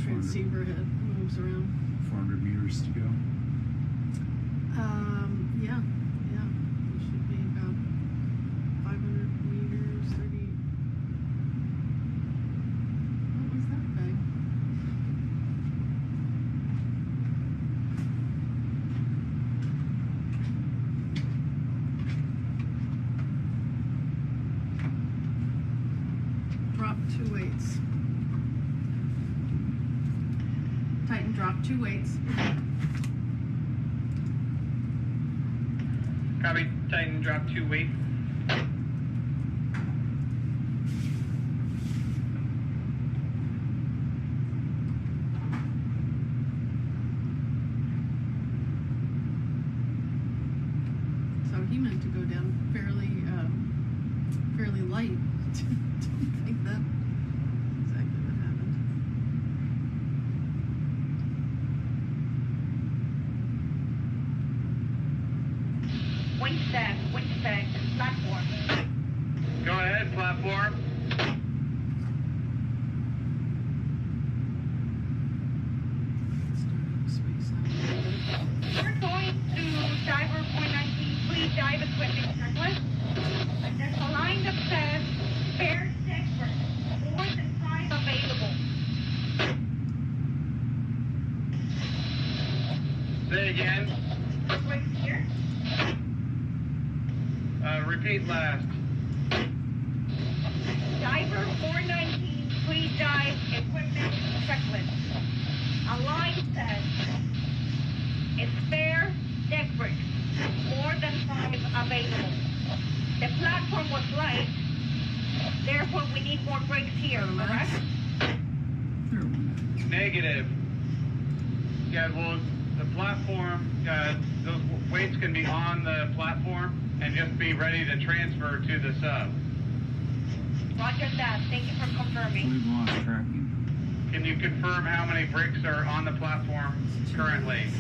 transceiver head moves around. 400 meters to go. Yeah. It should be about 500 meters, 30. What was that bag? Drop 2 weights. Tighten, drop 2 weights. Copy. Tighten, drop 2 weight. So he meant to go down fairly light. Don't think that's exactly what happened. Wingstack, platform. Go ahead, platform. We're going to diver 419, please dive equipment checklist. And there's a line that says spare expert, more than 5 available. Say again. Right here. Repeat last. Diver 419, please dive equipment checklist. A line says, spare deck bricks, more than 5 available. The platform was light, therefore we need more bricks here, correct? Negative. Yeah, well, the platform, those weights can be on the platform and just be ready to transfer to the sub. Roger that. Thank you for confirming. We've lost tracking. Can you confirm how many bricks are on the platform currently?